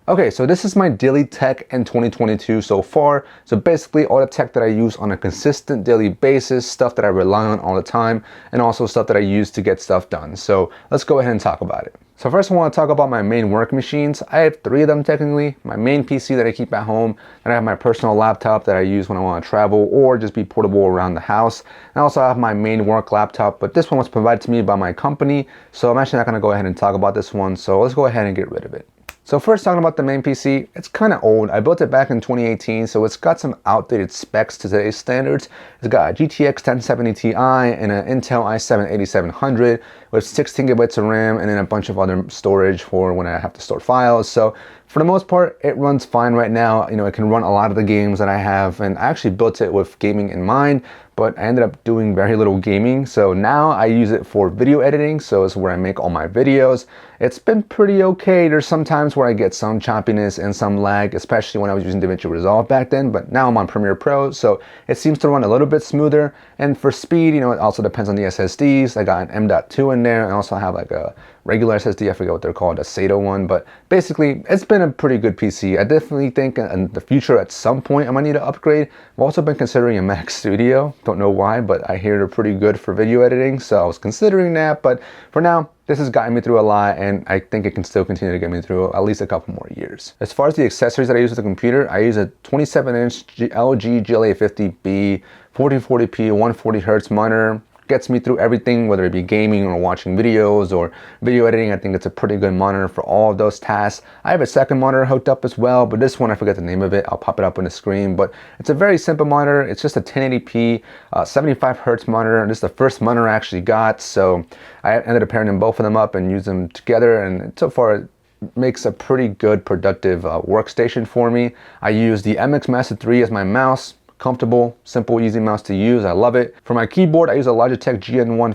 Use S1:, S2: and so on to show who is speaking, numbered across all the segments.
S1: Okay, so this is my daily tech in 2022 so far. So basically all the tech that I use on a consistent daily basis, stuff that I rely on all the time, and also stuff that I use to get stuff done. So let's go ahead and talk about it. So first I want to talk about my main work machines. I have 3 of them technically. My main PC that I keep at home, and I have my personal laptop that I use when I want to travel or just be portable around the house. And I also have my main work laptop, but this one was provided to me by my company. So I'm actually not going to go ahead and talk about this one. So let's go ahead and get rid of it. So first talking about the main PC, it's kind of old. I built it back in 2018, so it's got some outdated specs to today's standards. It's got a GTX 1070 Ti and an Intel i7-8700 with 16 gigabytes of RAM and then a bunch of other storage for when I have to store files. So for the most part, it runs fine right now. You know, it can run a lot of the games that I have, and I actually built it with gaming in mind, but I ended up doing very little gaming. So now I use it for video editing. So it's where I make all my videos. It's been pretty okay. There's some times where I get some choppiness and some lag, especially when I was using DaVinci Resolve back then, but now I'm on Premiere Pro. So it seems to run a little bit smoother. And for speed, you know, it also depends on the SSDs. I got an M.2 in there. I also have like a regular SSD, I forget what they're called, a SATA one, but basically it's been a pretty good PC. I definitely think in the future at some point I might need to upgrade. I've also been considering a Mac Studio. Don't know why, but I hear they're pretty good for video editing, so I was considering that. But for now, this has gotten me through a lot, and I think it can still continue to get me through at least a couple more years. As far as the accessories that I use with the computer, I use a 27-inch LG GLA50B 1440p 140 Hz monitor. Gets me through everything, whether it be gaming or watching videos or video editing. I think it's a pretty good monitor for all of those tasks. I have a second monitor hooked up as well, but this one, I forget the name of it. I'll pop it up on the screen, but it's a very simple monitor. It's just a 1080p 75 Hz monitor, and this is the first monitor I actually got. So I ended up pairing them, both of them up, and use them together, and so far it makes a pretty good productive workstation for me. I use the MX Master 3 as my mouse. Comfortable, simple, easy mouse to use. I love it. For my keyboard, I use a Logitech GN15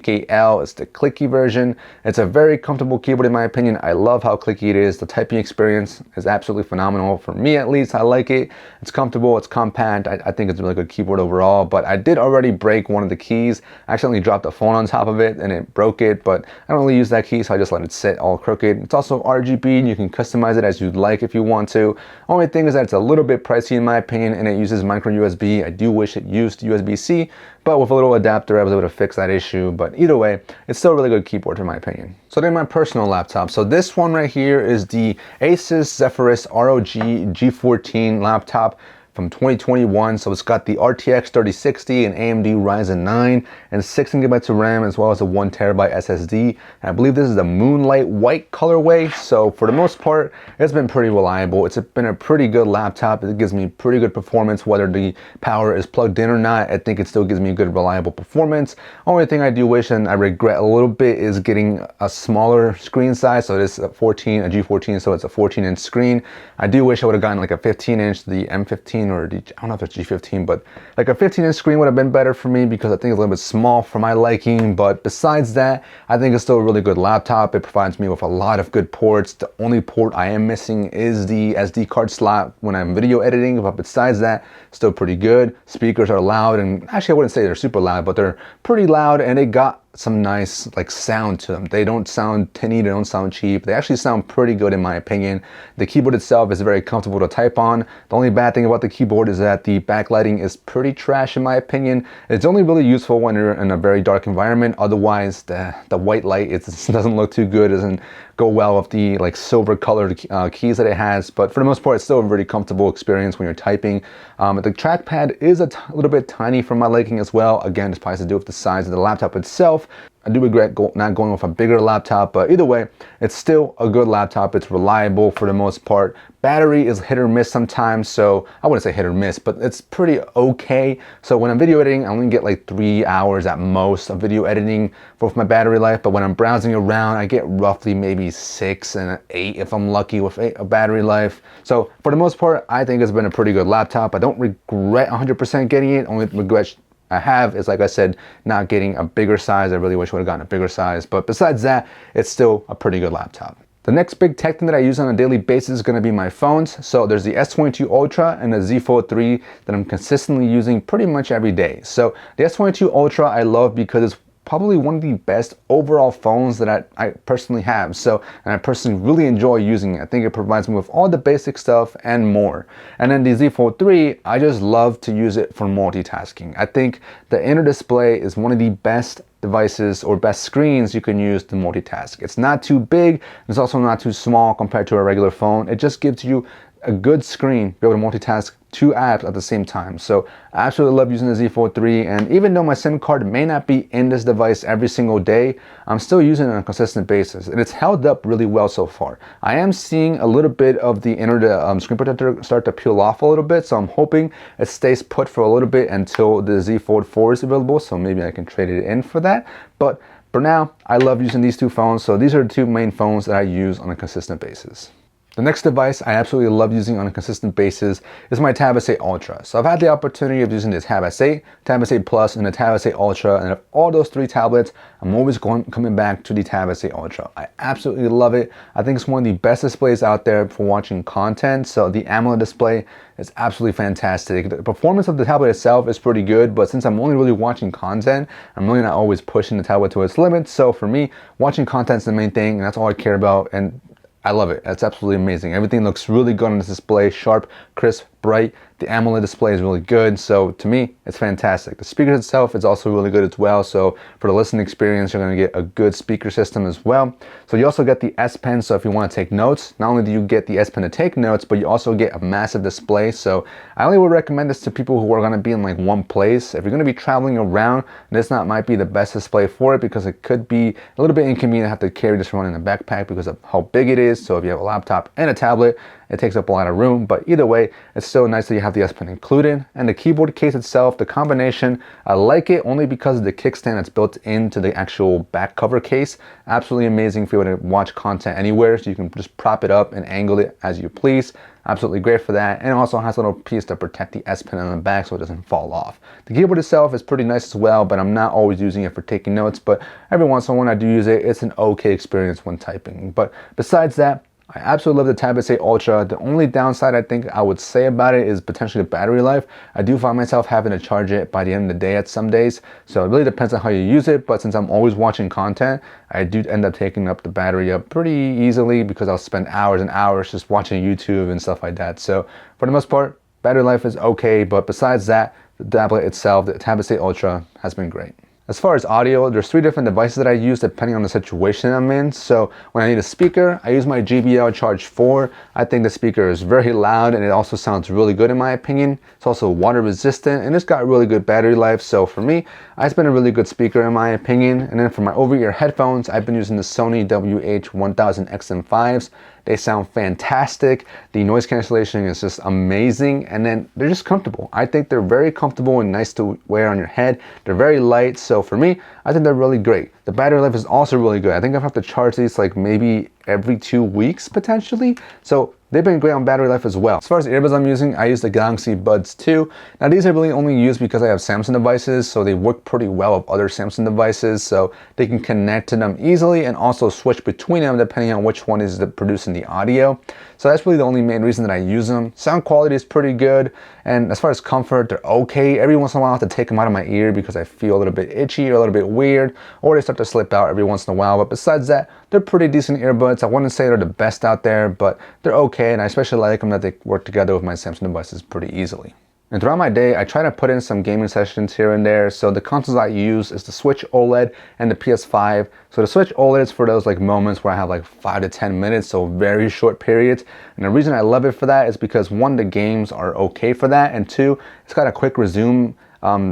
S1: TKL. It's the clicky version. It's a very comfortable keyboard in my opinion. I love how clicky it is. The typing experience is absolutely phenomenal. For me at least, I like it. It's comfortable, it's compact. I think it's a really good keyboard overall, but I did already break one of the keys. I accidentally dropped a phone on top of it and it broke it, but I don't really use that key, so I just let it sit all crooked. It's also RGB, and you can customize it as you'd like if you want to. Only thing is that it's a little bit pricey in my opinion, and it uses micro USB. I do wish it used USB-C, but with a little adapter I was able to fix that issue. But either way, it's still a really good keyboard in my opinion. So then my personal laptop. So this one right here is the Asus Zephyrus ROG G14 laptop from 2021. So it's got the RTX 3060 and AMD Ryzen 9 and 16 gigabytes of RAM, as well as a 1 terabyte SSD. And I believe this is the Moonlight White colorway. So for the most part, it's been pretty reliable. It's been a pretty good laptop. It gives me pretty good performance, whether the power is plugged in or not. I think it still gives me good, reliable performance. Only thing I do wish and I regret a little bit is getting a smaller screen size. So this is a G14, so it's a 14-inch screen. I do wish I would have gotten like a 15-inch, the M15, or I don't know if it's G15, but like a 15-inch screen would have been better for me because I think it's a little bit small for my liking. But besides that, I think it's still a really good laptop. It provides me with a lot of good ports. The only port I am missing is the SD card slot when I'm video editing, but besides that, still pretty good. Speakers are loud, and actually I wouldn't say they're super loud, but they're pretty loud, and they got some nice like sound to them. They don't sound tinny, they don't sound cheap. They actually sound pretty good in my opinion. The keyboard itself is very comfortable to type on. The only bad thing about the keyboard is that the backlighting is pretty trash in my opinion. It's only really useful when you're in a very dark environment. Otherwise, the white light, it doesn't look too good. It doesn't go well with the like silver colored keys that it has, but for the most part it's still a really comfortable experience when you're typing. The trackpad is a little bit tiny for my liking as well. Again, it's probably has to do with the size of the laptop itself. I do regret not going with a bigger laptop, but either way, it's still a good laptop. It's reliable for the most part. Battery is hit or miss sometimes, so I wouldn't say hit or miss, but it's pretty okay. So when I'm video editing, I only get like 3 hours at most of video editing for my battery life, but when I'm browsing around, I get roughly maybe 6 and 8 if I'm lucky with a battery life. So for the most part, I think it's been a pretty good laptop. I don't regret 100% getting it. Only regret I have is, like I said, not getting a bigger size. I really wish I would have gotten a bigger size, but besides that, it's still a pretty good laptop. The next big tech thing that I use on a daily basis is going to be my phones. So there's the S22 Ultra and the Z Fold 3 that I'm consistently using pretty much every day. So the S22 Ultra I love because it's probably one of the best overall phones that I personally have. So, and I personally really enjoy using it. I think it provides me with all the basic stuff and more. And then the Z Fold 3, I just love to use it for multitasking. I think the inner display is one of the best devices or best screens you can use to multitask. It's not too big, it's also not too small compared to a regular phone. It just gives you a good screen to be able to multitask 2 apps at the same time. So I absolutely love using the Z Fold 3, and even though my SIM card may not be in this device every single day, I'm still using it on a consistent basis, and it's held up really well so far. I am seeing a little bit of the inner screen protector start to peel off a little bit, so I'm hoping it stays put for a little bit until the Z Fold 4 is available, so maybe I can trade it in for that. But for now, I love using these 2 phones, so these are the 2 main phones that I use on a consistent basis. The next device I absolutely love using on a consistent basis is my Tab S8 Ultra. So I've had the opportunity of using the Tab S8, Tab S8 Plus, and the Tab S8 Ultra, and of all those 3 tablets, I'm always coming back to the Tab S8 Ultra. I absolutely love it. I think it's one of the best displays out there for watching content. So the AMOLED display is absolutely fantastic. The performance of the tablet itself is pretty good, but since I'm only really watching content, I'm really not always pushing the tablet to its limits. So for me, watching content is the main thing, and that's all I care about. And I love it. It's absolutely amazing. Everything looks really good on this display, sharp, crisp, bright. The AMOLED display is really good, so to me, it's fantastic. The speaker itself is also really good as well, so for the listening experience, you're going to get a good speaker system as well. So you also get the S Pen, so if you want to take notes, not only do you get the S Pen to take notes, but you also get a massive display. So I only would recommend this to people who are going to be in like one place. If you're going to be traveling around, this might be the best display for it, because it could be a little bit inconvenient to have to carry this around in a backpack because of how big it is. So if you have a laptop and a tablet, it takes up a lot of room, but either way, it's still nice that you have the S Pen included. And the keyboard case itself, the combination, I like it only because of the kickstand that's built into the actual back cover case. Absolutely amazing for you to watch content anywhere, so you can just prop it up and angle it as you please. Absolutely great for that. And it also has a little piece to protect the S Pen on the back so it doesn't fall off. The keyboard itself is pretty nice as well, but I'm not always using it for taking notes, but every once in a while when I do use it, it's an okay experience when typing. But besides that, I absolutely love the Tab S8 Ultra. The only downside I think I would say about it is potentially the battery life. I do find myself having to charge it by the end of the day at some days. So it really depends on how you use it. But since I'm always watching content, I do end up taking up the battery up pretty easily because I'll spend hours and hours just watching YouTube and stuff like that. So for the most part, battery life is okay. But besides that, the tablet itself, the Tab S8 Ultra, has been great. As far as audio, there's 3 different devices that I use depending on the situation I'm in. So when I need a speaker, I use my JBL Charge 4. I think the speaker is very loud and it also sounds really good in my opinion. It's also water resistant and it's got really good battery life. So for me, it's been a really good speaker in my opinion. And then for my over-ear headphones, I've been using the Sony WH-1000 XM5s. They sound fantastic. The noise cancellation is just amazing. And then they're just comfortable. I think they're very comfortable and nice to wear on your head. They're very light. So for me, I think they're really great. The battery life is also really good. I think I have to charge these like maybe every 2 weeks potentially. So they've been great on battery life as well. As far as earbuds I'm using, I use the Galaxy Buds 2. Now these are really only used because I have Samsung devices, so they work pretty well with other Samsung devices, so they can connect to them easily and also switch between them depending on which one is producing the audio. So that's really the only main reason that I use them. Sound quality is pretty good, and as far as comfort, they're okay. Every once in a while I have to take them out of my ear because I feel a little bit itchy or a little bit weird, or they start to slip out every once in a while. But besides that, they're pretty decent earbuds. I wouldn't say they're the best out there, but they're okay, and I especially like them that they work together with my Samsung devices pretty easily. And throughout my day, I try to put in some gaming sessions here and there. So the consoles I use is the Switch OLED and the PS5. So the Switch OLED is for those like moments where I have like 5 to 10 minutes, so very short periods. And the reason I love it for that is because 1, the games are okay for that, and 2, it's got a quick resume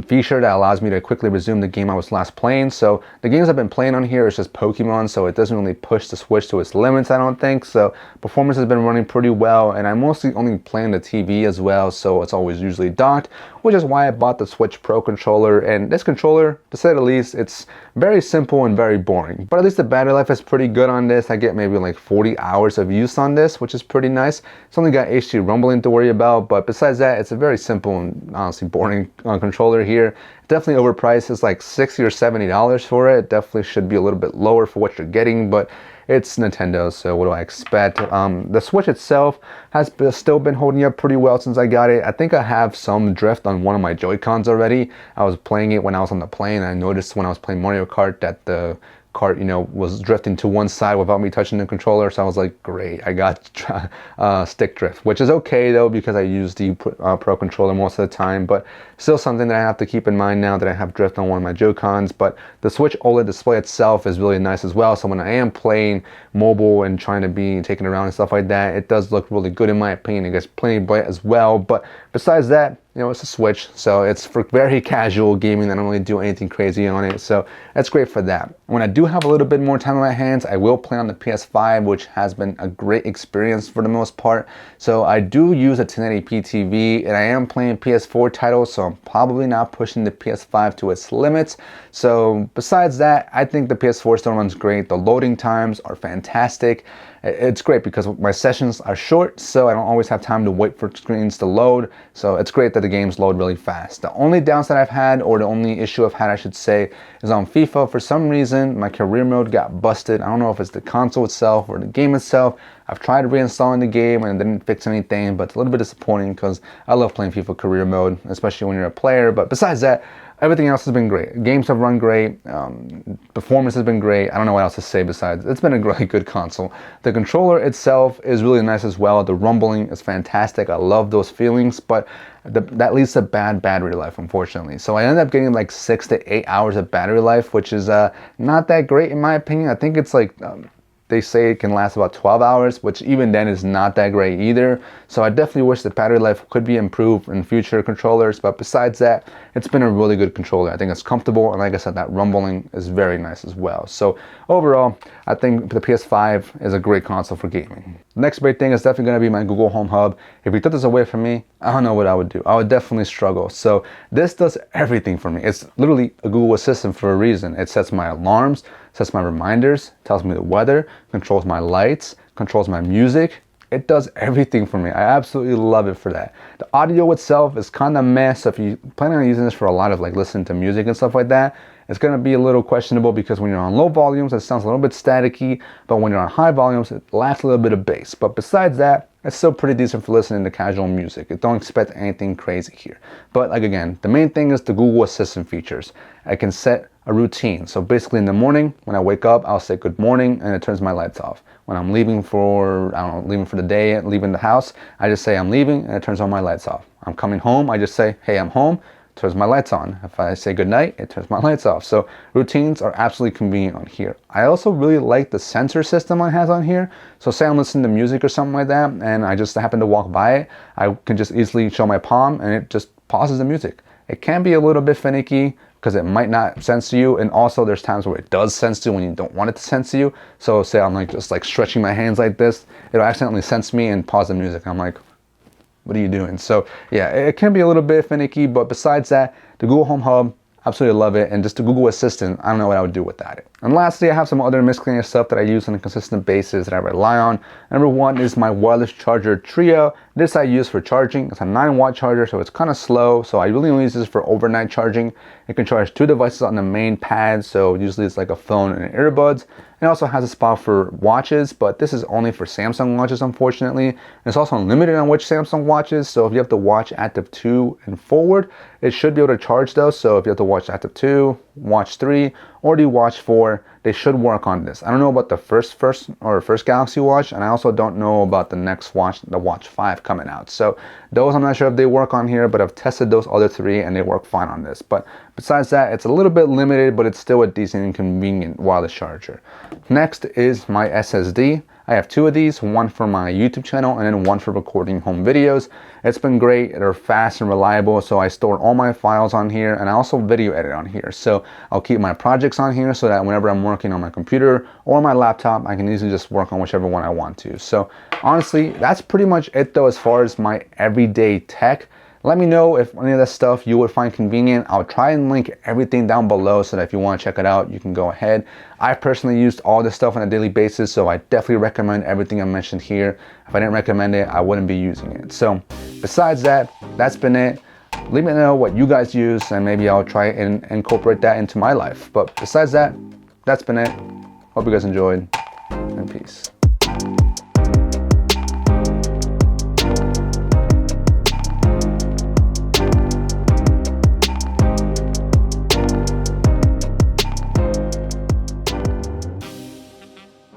S1: feature that allows me to quickly resume the game I was last playing. So the games I've been playing on here is just Pokemon, so it doesn't really push the Switch to its limits, I don't think. So performance has been running pretty well, and I'm mostly only playing the TV as well, so it's always usually docked, which is why I bought the Switch Pro controller. And this controller, to say the least, it's very simple and very boring, but at least the battery life is pretty good on this. I get maybe like 40 hours of use on this, which is pretty nice. It's only got HD rumbling to worry about, but besides that, it's a very simple and honestly boring controller here. Definitely overpriced. It's like $60 or $70 for it. Definitely should be a little bit lower for what you're getting, but it's Nintendo, so what do I expect? The Switch itself has still been holding up pretty well since I got it. I think I have some drift on one of my Joy-Cons already. I was playing it when I was on the plane, and I noticed when I was playing Mario Kart that the cart, you know, was drifting to one side without me touching the controller. So I was like, great, I got stick drift, which is okay though, because I use the Pro controller most of the time, but still something that I have to keep in mind now that I have drift on one of my Joy-Cons. But the Switch OLED display itself is really nice as well. So when I am playing mobile and trying to be taken around and stuff like that, it does look really good in my opinion. It gets plenty bright as well. But besides that, you know, it's a Switch, so it's for very casual gaming. I don't really do anything crazy on it, so that's great for that. When I do have a little bit more time on my hands, I will play on the PS5, which has been a great experience for the most part. So I do use a 1080p TV, and I am playing PS4 titles, so I'm probably not pushing the PS5 to its limits. So besides that, I think the PS4 still runs great. The loading times are fantastic. It's great because my sessions are short, so I don't always have time to wait for screens to load. So it's great that the games load really fast. The only downside I've had, or the only issue I've had, I should say, is on FIFA. For some reason, my career mode got busted. I don't know if it's the console itself or the game itself. I've tried reinstalling the game and it didn't fix anything, but it's a little bit disappointing because I love playing FIFA career mode, especially when you're a player. But besides that, everything else has been great. Games have run great. Performance has been great. I don't know what else to say besides it's been a really good console. The controller itself is really nice as well. The rumbling is fantastic. I love those feelings, but that leads to bad battery life, unfortunately. So I ended up getting like 6 to 8 hours of battery life, which is not that great in my opinion. I think it's like they say it can last about 12 hours, which even then is not that great either. So I definitely wish the battery life could be improved in future controllers. But besides that, it's been a really good controller. I think it's comfortable. And like I said, that rumbling is very nice as well. So overall, I think the PS5 is a great console for gaming. The next big thing is definitely going to be my Google Home Hub. If you took this away from me, I don't know what I would do. I would definitely struggle. So this does everything for me. It's literally a Google Assistant for a reason. It sets my alarms, sets my reminders, tells me the weather, controls my lights, controls my music. It does everything for me. I absolutely love it for that. The audio itself is kind of meh, so if you plan on using this for a lot of like listening to music and stuff like that, it's going to be a little questionable because when you're on low volumes, it sounds a little bit staticky, but when you're on high volumes, it lacks a little bit of bass. But besides that, it's still pretty decent for listening to casual music. You don't expect anything crazy here. But like again, the main thing is the Google Assistant features. I can set a routine. So basically in the morning, when I wake up, I'll say good morning and it turns my lights off. When I'm leaving for, I don't know, leaving for the day, leaving the house, I just say I'm leaving and it turns all my lights off. I'm coming home, I just say, hey, I'm home, turns my lights on. If I say good night, it turns my lights off. So routines are absolutely convenient on here. I also really like the sensor system it has on here. So say I'm listening to music or something like that and I just happen to walk by it, I can just easily show my palm and it just pauses the music. It can be a little bit finicky because it might not sense to you, and also there's times where it does sense to you when you don't want it to sense to you. So say I'm like just like stretching my hands like this, it'll accidentally sense me and pause the music. I'm like, what are you doing? So yeah, it can be a little bit finicky, but besides that, the Google Home Hub, absolutely love it. And just the Google Assistant, I don't know what I would do without it. And lastly, I have some other miscellaneous stuff that I use on a consistent basis that I rely on. Number one is my wireless charger Trio. This I use for charging. It's a 9-watt charger, so it's kind of slow. So I really only use this for overnight charging. It can charge 2 devices on the main pad. So usually it's like a phone and earbuds. It also has a spot for watches, but this is only for Samsung watches, unfortunately. And it's also unlimited on which Samsung watches. So if you have the Watch Active 2 and forward, it should be able to charge those. So if you have the Watch Active 2, Watch 3, or the Watch 4, they should work on this. I don't know about the first Galaxy Watch, and I also don't know about the next watch, the Watch 5 coming out. So those I'm not sure if they work on here, but I've tested those other 3 and they work fine on this. But besides that, it's a little bit limited, but it's still a decent and convenient wireless charger. Next is my SSD. I have 2 of these, one for my YouTube channel and then one for recording home videos. It's been great. They're fast and reliable, so I store all my files on here, and I also video edit on here. So I'll keep my projects on here so that whenever I'm working on my computer or my laptop, I can easily just work on whichever one I want to. So honestly, that's pretty much it though as far as my everyday tech. Let me know if any of that stuff you would find convenient. I'll try and link everything down below so that if you want to check it out, you can go ahead. I personally used all this stuff on a daily basis, so I definitely recommend everything I mentioned here. If I didn't recommend it, I wouldn't be using it. So besides that, that's been it. Let me know what you guys use and maybe I'll try and incorporate that into my life. But besides that, that's been it. Hope you guys enjoyed. Peace.